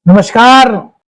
नमस्कार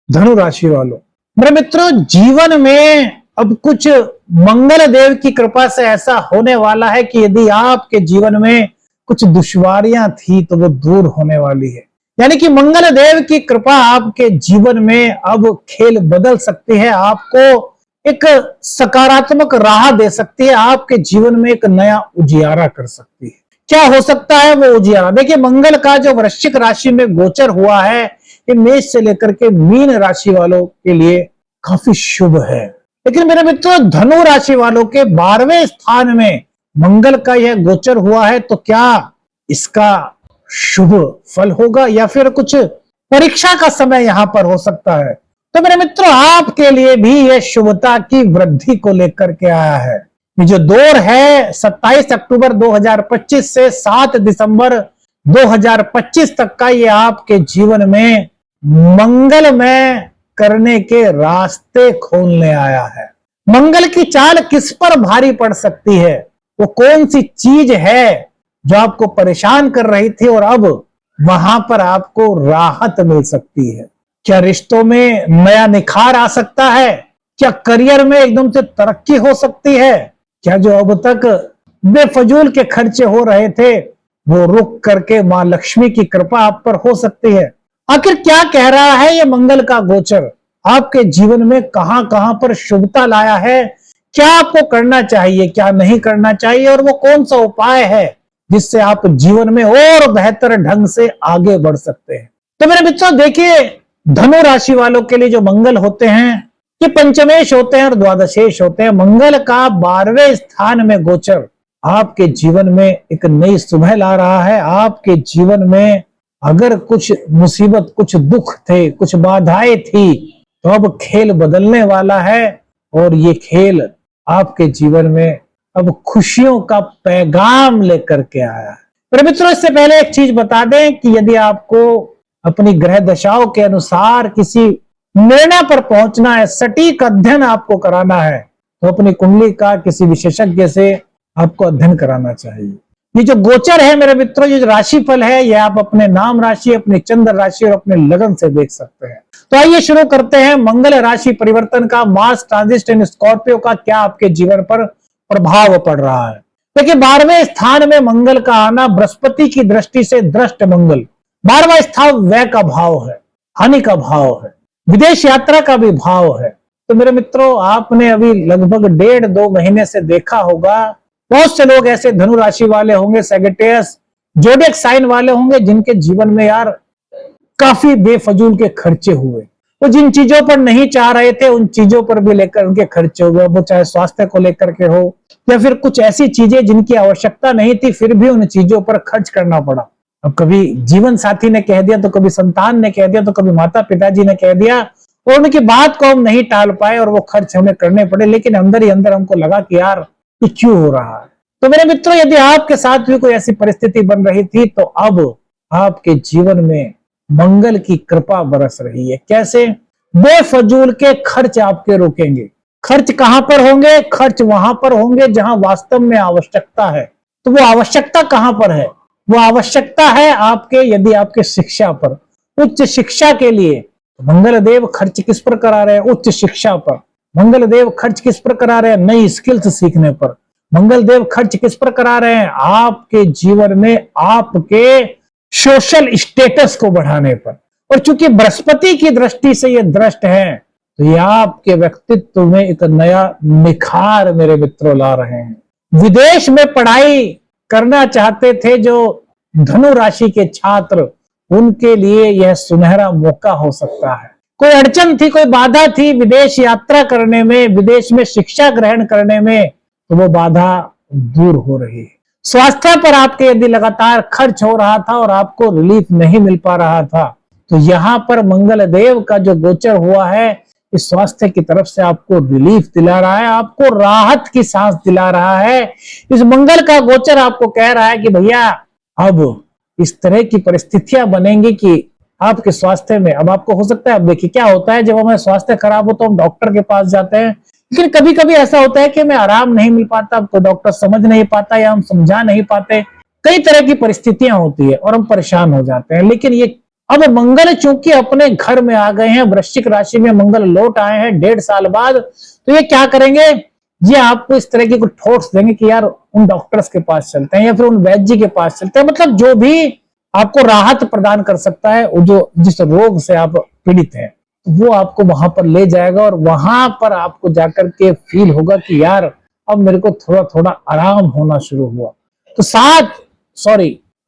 धनु राशि वालों। मेरे मित्रों, जीवन में अब कुछ मंगल देव की कृपा से ऐसा होने वाला है कि यदि आपके जीवन में कुछ दुश्वारियां थी तो वो दूर होने वाली है। यानी कि मंगल देव की कृपा आपके जीवन में अब खेल बदल सकती है, आपको एक सकारात्मक राह दे सकती है, आपके जीवन में एक नया उजियारा कर सकती है। क्या हो सकता है वो उजियारा? देखिए, मंगल का जो वृश्चिक राशि में गोचर हुआ है, ये मेष से लेकर के मीन राशि वालों के लिए काफी शुभ है। लेकिन मेरे मित्रों, धनु राशि वालों के 12वें स्थान में मंगल का यह गोचर हुआ है, तो क्या इसका शुभ फल होगा या फिर कुछ परीक्षा का समय यहां पर हो सकता है? तो मेरे मित्रों, आपके लिए भी यह शुभता की वृद्धि को लेकर के आया है। ये जो दौर है 27 अक्टूबर 2025 से 7 दिसंबर 2025 तक का, ये आपके जीवन में मंगलमय करने के रास्ते खोलने आया है। मंगल की चाल किस पर भारी पड़ सकती है? वो कौन सी चीज है जो आपको परेशान कर रही थी और अब वहां पर आपको राहत मिल सकती है? क्या रिश्तों में नया निखार आ सकता है? क्या करियर में एकदम से तरक्की हो सकती है? क्या जो अब तक बेफजूल के खर्चे हो रहे थे वो रुक करके मां लक्ष्मी की कृपा आप पर हो सकती है? आखिर क्या कह रहा है ये मंगल का गोचर? आपके जीवन में कहां कहां पर शुभता लाया है? क्या आपको करना चाहिए, क्या नहीं करना चाहिए, और वो कौन सा उपाय है जिससे आप जीवन में और बेहतर ढंग से आगे बढ़ सकते हैं? तो मेरे मित्रों, देखिए, धनु राशि वालों के लिए जो मंगल होते हैं ये पंचमेश होते हैं और द्वादशेश होते हैं। मंगल का 12वें स्थान में गोचर आपके जीवन में एक नई सुबह ला रहा है। आपके जीवन में अगर कुछ मुसीबत, कुछ दुख थे, कुछ बाधाएं थी, तो अब खेल बदलने वाला है और ये खेल आपके जीवन में अब खुशियों का पैगाम लेकर के आया है। मेरे मित्रों, इससे पहले एक चीज बता दें कि यदि आपको अपनी ग्रह दशाओं के अनुसार किसी निर्णय पर पहुंचना है, सटीक अध्ययन आपको कराना है, तो अपनी कुंडली का किसी विशेषज्ञ से आपको अध्ययन कराना चाहिए। ये जो गोचर है मेरे मित्रों, ये जो राशिफल है, ये आप अपने नाम राशि, अपने चंद्र राशि और अपने लगन से देख सकते हैं। तो आइए शुरू करते हैं मंगल राशि परिवर्तन का। मार्स ट्रांजिट इन स्कॉर्पियो का क्या आपके जीवन पर प्रभाव पड़ रहा है? देखिए, 12वें स्थान में मंगल का आना, बृहस्पति की दृष्टि से दृष्ट मंगल। 12वां स्थान व्यय का भाव है, हानि का भाव है, विदेश यात्रा का भी भाव है। तो मेरे मित्रों, आपने अभी लगभग 1.5-2 महीने से देखा होगा, बहुत से लोग ऐसे धनु राशि वाले होंगे, सेजिटेरियस जोडिएक साइन वाले होंगे, जिनके जीवन में यार काफी बेफजूल के खर्चे हुए। वो जिन चीजों पर नहीं चाह रहे थे उन चीजों पर भी लेकर उनके खर्चे हुए, वो चाहे स्वास्थ्य को लेकर के हो या फिर कुछ ऐसी चीजें जिनकी आवश्यकता नहीं थी, फिर भी उन चीजों पर खर्च करना पड़ा। अब कभी जीवन साथी ने कह दिया, तो कभी संतान ने कह दिया, तो कभी माता पिताजी ने कह दिया, और उनकी बात को हम नहीं टाल पाए और वो खर्च हमें करने पड़े। लेकिन अंदर ही अंदर हमको लगा कि यार ये क्यों हो रहा है? तो मेरे मित्रों, यदि आपके साथ भी कोई ऐसी परिस्थिति बन रही थी, तो अब आपके जीवन में मंगल की कृपा बरस रही है। कैसे? बेफजूल के खर्च आपके रुकेंगे। खर्च कहां पर होंगे? खर्च वहां पर होंगे जहां वास्तव में आवश्यकता है। तो वो आवश्यकता कहां पर है? वो आवश्यकता है आपके, यदि आपके शिक्षा पर, उच्च शिक्षा के लिए मंगल देव खर्च किस पर करा रहे हैं? उच्च शिक्षा पर। मंगल देव खर्च किस पर करा रहे हैं? नई स्किल्स सीखने पर। मंगल देव खर्च किस पर करा रहे हैं? आपके जीवन में आपके सोशल स्टेटस को बढ़ाने पर। और चूंकि बृहस्पति की दृष्टि से ये दृष्ट है, तो ये आपके व्यक्तित्व में एक नया निखार मेरे मित्रों ला रहे हैं। विदेश में पढ़ाई करना चाहते थे जो धनु राशि के छात्र, उनके लिए यह सुनहरा मौका हो सकता है। कोई अड़चन थी, कोई बाधा थी विदेश यात्रा करने में, विदेश में शिक्षा ग्रहण करने में, तो वो बाधा दूर हो रही है। स्वास्थ्य पर आपके यदि लगातार खर्च हो रहा था और आपको रिलीफ नहीं मिल पा रहा था, तो यहां पर मंगल देव का जो गोचर हुआ है, इस स्वास्थ्य की तरफ से आपको रिलीफ दिला रहा है, आपको राहत की सांस दिला रहा है। इस मंगल का गोचर आपको कह रहा है कि भैया अब इस तरह की परिस्थितियां बनेंगी कि आपके स्वास्थ्य में, अब आपको हो सकता है, अब देखिए क्या होता है, जब हमें स्वास्थ्य खराब हो तो हम डॉक्टर के पास जाते हैं, लेकिन कभी कभी ऐसा होता है कि हमें आराम नहीं मिल पाता, तो डॉक्टर समझ नहीं पाता या हम समझा नहीं पाते। कई तरह की परिस्थितियां होती है और हम परेशान हो जाते हैं। लेकिन ये अब मंगल चूंकि अपने घर में आ गए हैं, वृश्चिक राशि में मंगल लौट आए हैं 1.5 साल बाद, तो ये क्या करेंगे, ये आपको इस तरह की कुछ थॉट्स देंगे कि यार उन डॉक्टर्स के पास चलते हैं या फिर उन वैद्य जी के पास चलते हैं, मतलब जो भी आपको राहत प्रदान कर सकता है, जो जिस रोग से आप पीड़ित हैं वो आपको वहां पर ले जाएगा और वहां पर आपको जाकर के फील होगा कि यार अब मेरे को थोड़ा थोड़ा आराम होना शुरू हुआ। तो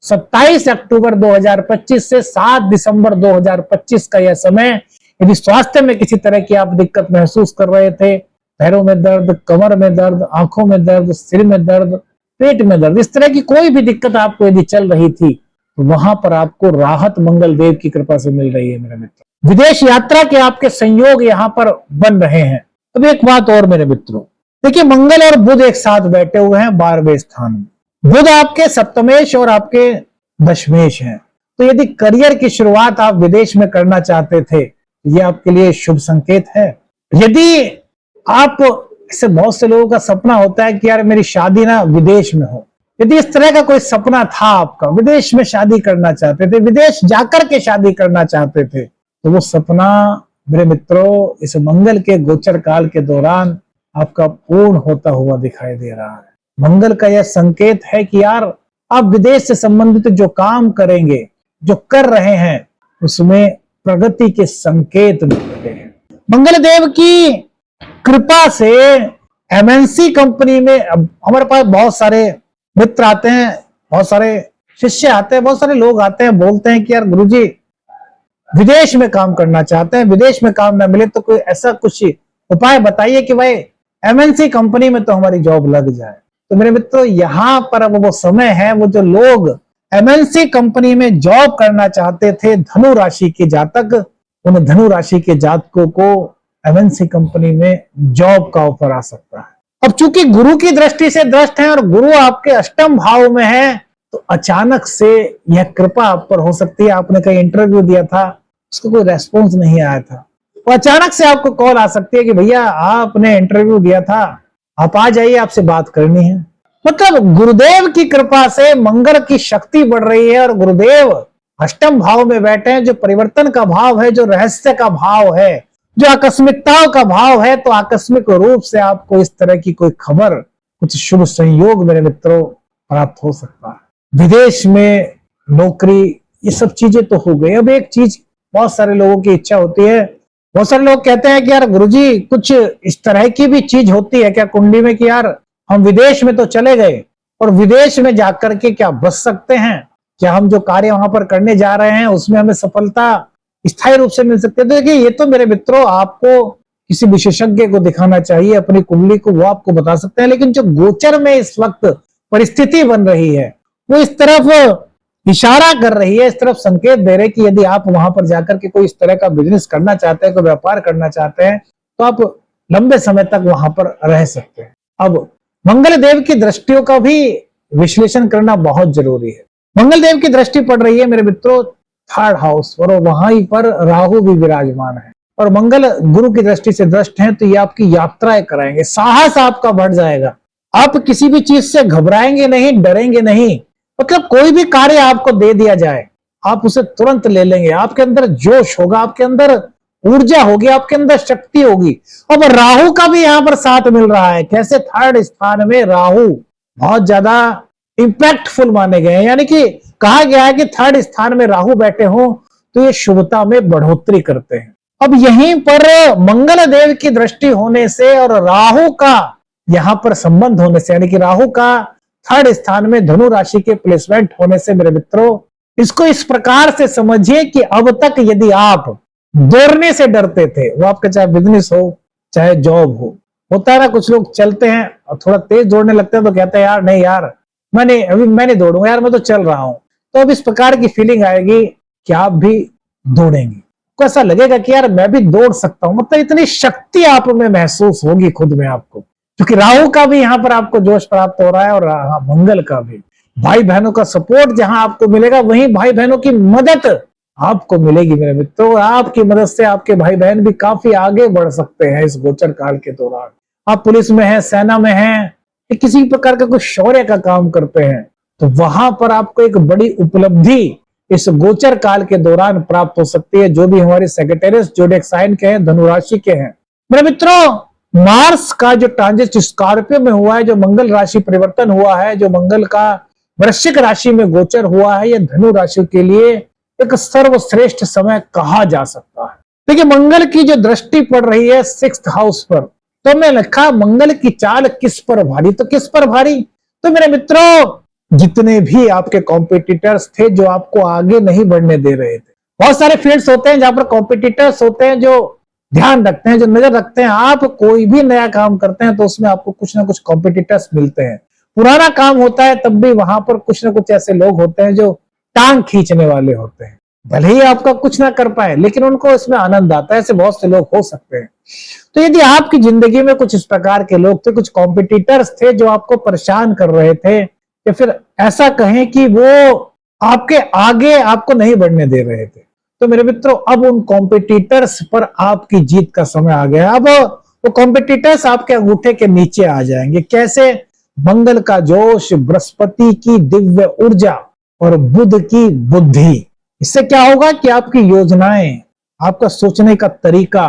27 अक्टूबर 2025 से 7 दिसंबर 2025 का यह समय, यदि स्वास्थ्य में किसी तरह की आप दिक्कत महसूस कर रहे थे, पैरों में दर्द, कमर में दर्द, आंखों में दर्द, सिर में दर्द, पेट में दर्द, इस तरह की कोई भी दिक्कत आपको यदि चल रही थी, तो वहां पर आपको राहत मंगल देव की कृपा से मिल रही है मेरे मित्र। विदेश यात्रा के आपके संयोग यहाँ पर बन रहे हैं। अब एक बात और मेरे मित्रों, देखिए मंगल और बुध एक साथ बैठे हुए हैं 12वें स्थान में। बुध आपके सप्तमेश और आपके दशमेश हैं, तो यदि करियर की शुरुआत आप विदेश में करना चाहते थे, ये आपके लिए शुभ संकेत है। यदि आप, ऐसे बहुत से लोगों का सपना होता है कि यार मेरी शादी ना विदेश में हो, यदि इस तरह का कोई सपना था आपका, विदेश में शादी करना चाहते थे, विदेश जाकर के शादी करना चाहते थे, तो वो सपना मेरे मित्रों इस मंगल के गोचर काल के दौरान आपका पूर्ण होता हुआ दिखाई दे रहा है। मंगल का यह संकेत है कि यार आप विदेश से संबंधित जो काम करेंगे, जो कर रहे हैं, उसमें प्रगति के संकेत मिल रहे हैं। मंगल देव की कृपा से एमएनसी कंपनी में, अब हमारे पास बहुत सारे मित्र आते हैं, बहुत सारे शिष्य आते हैं, बहुत सारे लोग आते हैं, बोलते हैं कि यार गुरुजी विदेश में काम करना चाहते हैं, विदेश में काम ना मिले तो कोई ऐसा कुछ उपाय बताइए कि भाई एमएनसी कंपनी में तो हमारी जॉब लग जाए। तो मेरे मित्रों यहाँ पर अब वो समय है, वो जो लोग एमएनसी कंपनी में जॉब करना चाहते थे, धनु राशि के जातक, उन धनु राशि के जातकों को एमएनसी कंपनी में जॉब का ऑफर आ सकता है। अब चूंकि गुरु की दृष्टि से दृष्ट है और गुरु आपके अष्टम भाव में है, तो अचानक से यह कृपा आप पर हो सकती है। आपने कहीं इंटरव्यू दिया था, उसको कोई रेस्पॉन्स नहीं आया था, तो अचानक से आपको कॉल आ सकती है कि भैया आपने इंटरव्यू दिया था, आप आ जाइए, आपसे बात करनी है। मतलब गुरुदेव की कृपा से मंगल की शक्ति बढ़ रही है और गुरुदेव अष्टम भाव में बैठे हैं, जो परिवर्तन का भाव है, जो रहस्य का भाव है, जो आकस्मिकताओं का भाव है। तो आकस्मिक रूप से आपको इस तरह की कोई खबर, कुछ शुभ संयोग मेरे मित्रों प्राप्त हो सकता है। विदेश में नौकरी, ये सब चीजें तो हो गई। अब एक चीज बहुत सारे लोगों की इच्छा होती है, बहुत सारे लोग कहते हैं कि यार गुरुजी कुछ इस तरह की भी चीज होती है क्या कुंडली में कि यार हम विदेश में तो चले गए और विदेश में जाकर के क्या बच सकते हैं, क्या हम जो कार्य वहां पर करने जा रहे हैं उसमें हमें सफलता स्थायी रूप से मिल सकती है। तो देखिए ये तो मेरे मित्रों आपको किसी विशेषज्ञ को दिखाना चाहिए, अपनी कुंडली को, वो आपको बता सकते हैं। लेकिन जो गोचर में इस वक्त परिस्थिति बन रही है वो इस तरफ इशारा कर रही है, इस तरफ संकेत दे रहे कि यदि आप वहां पर जाकर के कोई इस तरह का बिजनेस करना चाहते हैं, कोई व्यापार करना चाहते हैं, तो आप लंबे समय तक वहां पर रह सकते हैं। अब मंगल देव की दृष्टियों का भी विश्लेषण करना बहुत जरूरी है। मंगल देव की दृष्टि पड़ रही है मेरे मित्रों 3rd हाउस और वहीं पर राहु भी विराजमान है और मंगल गुरु की दृष्टि से दृष्ट है, तो ये आपकी यात्राएं कराएंगे, साहस आपका बढ़ जाएगा, आप किसी भी चीज से घबराएंगे नहीं, डरेंगे नहीं। मतलब कोई भी कार्य आपको दे दिया जाए आप उसे तुरंत ले लेंगे, आपके अंदर जोश होगा, आपके अंदर ऊर्जा होगी, आपके अंदर शक्ति होगी। अब राहु का भी यहां पर साथ मिल रहा है, कैसे 3rd स्थान में राहु बहुत ज्यादा इंपैक्टफुल माने गए हैं, यानी कि कहा गया है कि 3rd स्थान में राहु बैठे हो तो ये शुभता में बढ़ोतरी करते हैं। अब यहीं पर मंगल देव की दृष्टि होने से और राहु का यहां पर संबंध होने से, यानी कि राहु का 3rd स्थान में धनु राशि के प्लेसमेंट होने से मेरे मित्रों इसको इस प्रकार से समझिए कि अब तक यदि आप दौड़ने से डरते थे, वो आपका चाहे बिजनेस हो चाहे जॉब हो, होता है ना कुछ लोग चलते हैं और थोड़ा तेज दौड़ने लगते हैं तो कहते हैं यार नहीं यार मैं नहीं दौड़ूंगा यार, मैं तो चल रहा हूं। तो अब इस प्रकार की फीलिंग आएगी कि आप भी दौड़ेंगे, को ऐसा लगेगा कि यार मैं भी दौड़ सकता हूं, मतलब इतनी शक्ति आप में महसूस होगी खुद में आपको, क्योंकि राहु का भी यहाँ पर आपको जोश प्राप्त हो रहा है और मंगल का भी। भाई बहनों का सपोर्ट जहां आपको मिलेगा वहीं भाई बहनों की मदद आपको मिलेगी मेरे मित्रों, और आपकी मदद से आपके भाई बहन भी काफी आगे बढ़ सकते हैं इस गोचर काल के दौरान। आप पुलिस में हैं, सेना में हैं, किसी प्रकार का कुछ शौर्य का काम करते हैं, तो वहां पर आपको एक बड़ी उपलब्धि इस गोचर काल के दौरान प्राप्त हो सकती है, जो भी हमारे सेक्रेटेरियस जोडिएक साइन के हैं, धनु राशि के हैं। मेरे मित्रों, मार्स का जो ट्रांजिट स्कॉर्पियो में हुआ है, जो मंगल राशि परिवर्तन हुआ है, जो मंगल का वृश्चिक राशि में गोचर हुआ है, यह धनु राशि के लिए एक सर्वश्रेष्ठ समय कहा जा सकता है। देखिए, मंगल की जो दृष्टि पड़ रही है 6th हाउस पर, तो हमने लिखा मंगल की चाल किस पर भारी, तो किस पर भारी, तो मेरे मित्रों, जितने भी आपके कॉम्पिटिटर्स थे जो आपको आगे नहीं बढ़ने दे रहे थे, बहुत सारे फील्ड्स होते हैं जहां पर कॉम्पिटिटर्स होते हैं जो ध्यान रखते हैं, जो नजर रखते हैं। आप कोई भी नया काम करते हैं तो उसमें आपको कुछ ना कुछ कॉम्पिटिटर्स मिलते हैं। पुराना काम होता है तब भी वहां पर कुछ ना कुछ ऐसे लोग होते हैं जो टांग खींचने वाले होते हैं। भले ही आपका कुछ ना कर पाए, लेकिन उनको इसमें आनंद आता है। ऐसे बहुत से लोग हो सकते हैं। तो यदि आपकी जिंदगी में कुछ इस प्रकार के लोग थे, कुछ कॉम्पिटिटर्स थे जो आपको परेशान कर रहे थे, या फिर ऐसा कहें कि वो आपके आगे आपको नहीं बढ़ने दे रहे थे, तो मेरे मित्रों, अब उन कॉम्पिटिटर्स पर आपकी जीत का समय आ गया। अब वो कॉम्पिटिटर्स आपके अंगूठे के नीचे आ जाएंगे। कैसे? मंगल का जोश, बृहस्पति की दिव्य ऊर्जा और बुध की बुद्धि। इससे क्या होगा कि आपकी योजनाएं, आपका सोचने का तरीका,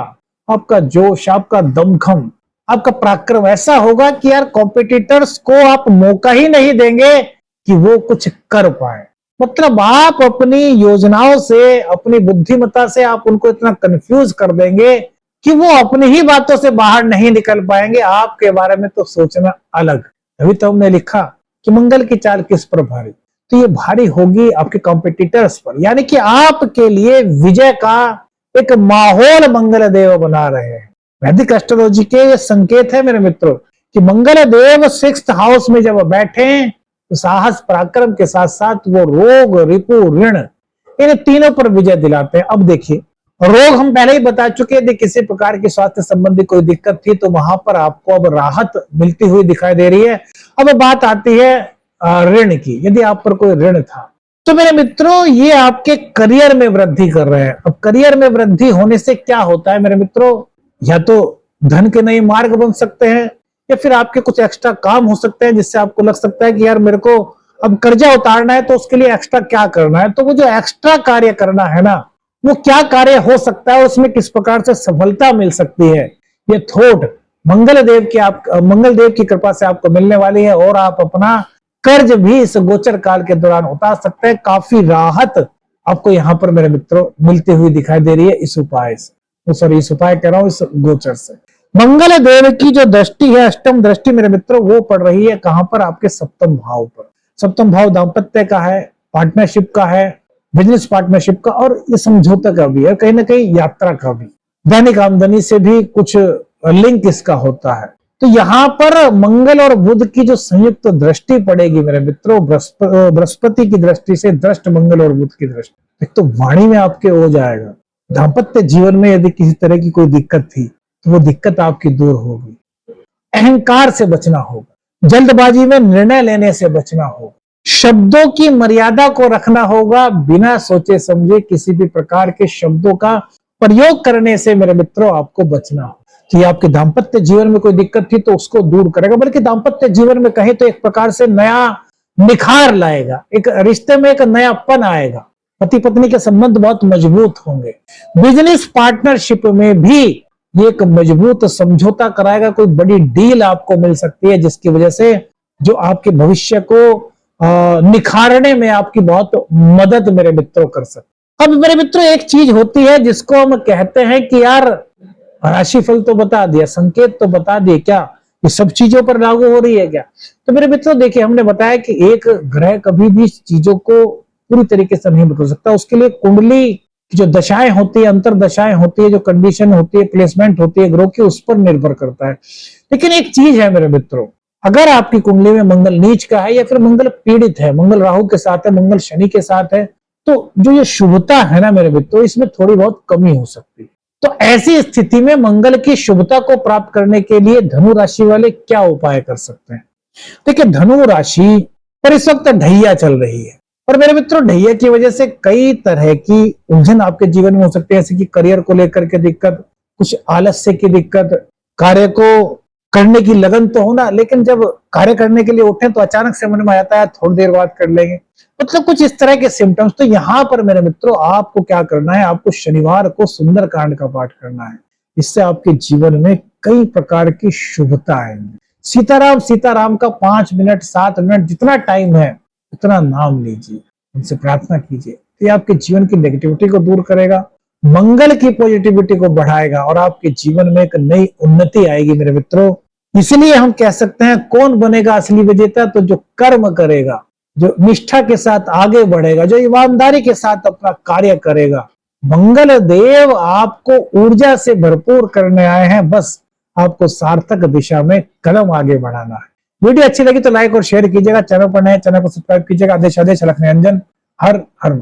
आपका जोश, आपका दमखम, आपका पराक्रम ऐसा होगा कि यार कॉम्पिटिटर्स को आप मौका ही नहीं देंगे कि वो कुछ कर पाए। मतलब आप अपनी योजनाओं से, अपनी बुद्धिमत्ता से आप उनको इतना कंफ्यूज कर देंगे कि वो अपनी ही बातों से बाहर नहीं निकल पाएंगे। आपके बारे में तो सोचना अलग। अभी तो हमने लिखा कि मंगल की चाल किस पर भारी, तो ये भारी होगी आपके कॉम्पिटिटर्स पर, यानी कि आपके लिए विजय का एक माहौल मंगल देव बना रहे हैं। वैदिक एस्ट्रोलॉजी के ये संकेत है मेरे मित्रों कि मंगल देव 6th हाउस में जब बैठे तो साहस पराक्रम के साथ साथ वो रोग, रिपु, ऋण, इन तीनों पर विजय दिलाते हैं। अब देखिए, रोग हम पहले ही बता चुके थे, किसी प्रकार की स्वास्थ्य संबंधी कोई दिक्कत थी तो वहां पर आपको अब राहत मिलती हुई दिखाई दे रही है। अब बात आती है ऋण की। यदि आप पर कोई ऋण था तो मेरे मित्रों, ये आपके करियर में वृद्धि कर रहे हैं। अब करियर में वृद्धि होने से क्या होता है मेरे मित्रों, या तो धन के नए मार्ग बन सकते हैं, या फिर आपके कुछ एक्स्ट्रा काम हो सकते हैं जिससे आपको लग सकता है कि यार मेरे को अब कर्जा उतारना है तो उसके लिए एक्स्ट्रा क्या करना है। तो वो जो एक्स्ट्रा कार्य करना है ना, वो क्या कार्य हो सकता है, उसमें किस प्रकार से सफलता मिल सकती है, ये थोट मंगल देव की कृपा से आपको मिलने वाली है। और आप अपना कर्ज भी इस गोचर काल के दौरान उतार सकते हैं। काफी राहत आपको यहाँ पर मेरे मित्रों मिलती हुई दिखाई दे रही है इस उपाय से। सॉरी, इस उपाय कह रहा हूं, इस गोचर से। मंगल देव की जो दृष्टि है, अष्टम दृष्टि मेरे मित्रों, वो पड़ रही है कहां पर? आपके 7th भाव पर। 7th भाव दाम्पत्य का है, पार्टनरशिप का है, बिजनेस पार्टनरशिप का, और ये समझौता का भी है, कहीं ना कहीं यात्रा का भी, दैनिक आमदनी से भी कुछ लिंक इसका होता है। तो यहां पर मंगल और बुध की जो संयुक्त दृष्टि पड़ेगी मेरे मित्रों, बृहस्पति की दृष्टि से, दृष्ट मंगल और बुध की दृष्टि, एक तो वाणी में आपके हो जाएगा। दाम्पत्य जीवन में यदि किसी तरह की कोई दिक्कत थी तो वो दिक्कत आपकी दूर होगी। अहंकार से बचना होगा, जल्दबाजी में निर्णय लेने से बचना होगा, शब्दों की मर्यादा को रखना होगा, बिना सोचे समझे किसी भी प्रकार के शब्दों का प्रयोग करने से मेरे मित्रों आपको बचना होगा। कि आपके दाम्पत्य जीवन में कोई दिक्कत थी तो उसको दूर करेगा, बल्कि दाम्पत्य जीवन में कहे तो एक प्रकार से नया निखार लाएगा, एक रिश्ते में एक नयापन आएगा, पति पत्नी के संबंध बहुत मजबूत होंगे। बिजनेस पार्टनरशिप में भी ये एक मजबूत समझौता कराएगा, कोई बड़ी डील आपको मिल सकती है जिसकी वजह से जो आपके भविष्य को निखारने में आपकी बहुत मदद मेरे मित्रों कर सकते। अब मेरे मित्रों, एक चीज होती है जिसको हम कहते हैं कि यार राशिफल तो बता दिया, संकेत तो बता दिए, क्या ये सब चीजों पर लागू हो रही है क्या? तो मेरे मित्रों देखिए, हमने बताया कि एक ग्रह कभी भी चीजों को पूरी तरीके से नहीं बदल सकता। उसके लिए कुंडली की जो दशाएं होती है, अंतर दशाएं होती है, जो कंडीशन होती है, प्लेसमेंट होती है ग्रह की, उस पर निर्भर करता है। लेकिन एक चीज है मेरे मित्रों, अगर आपकी कुंडली में मंगल नीच का है या फिर मंगल पीड़ित है, मंगल राहु के साथ है, मंगल शनि के साथ है, तो जो ये शुभता है ना मेरे मित्रों, इसमें थोड़ी बहुत कमी हो सकती है। तो ऐसी स्थिति में मंगल की शुभता को प्राप्त करने के लिए धनु राशि वाले क्या उपाय कर सकते हैं? देखिए, धनु राशि पर इस वक्त ढैया चल रही है, और मेरे मित्रों ढैया की वजह से कई तरह की उलझन आपके जीवन में हो सकती है, जैसे कि करियर को लेकर के दिक्कत, कुछ आलस्य की दिक्कत, कार्य को करने की लगन तो होना, लेकिन जब कार्य करने के लिए उठे तो अचानक से मन में आता है थोड़ी देर बाद कर लेंगे, मतलब कुछ इस तरह के सिम्टम्स। तो यहाँ पर मेरे मित्रों आपको क्या करना है, आपको शनिवार को सुंदरकांड का पाठ करना है। इससे आपके जीवन में कई प्रकार की शुभता आएंगी। सीताराम सीताराम का 5 मिनट 7 मिनट जितना टाइम है उतना नाम लीजिए, उनसे प्रार्थना कीजिए। ये आपके जीवन की नेगेटिविटी को दूर करेगा, मंगल की पॉजिटिविटी को बढ़ाएगा और आपके जीवन में एक नई उन्नति आएगी मेरे मित्रों। इसलिए हम कह सकते हैं कौन बनेगा असली विजेता, तो जो कर्म करेगा, जो निष्ठा के साथ आगे बढ़ेगा, जो ईमानदारी के साथ अपना कार्य करेगा। मंगल देव आपको ऊर्जा से भरपूर करने आए हैं, बस आपको सार्थक दिशा में कदम आगे बढ़ाना है। वीडियो अच्छी लगी तो लाइक और शेयर कीजिएगा, चैनल पर नए चैनल को सब्सक्राइब कीजिएगा। आदेश आदेश अलख निरंजन, हर हर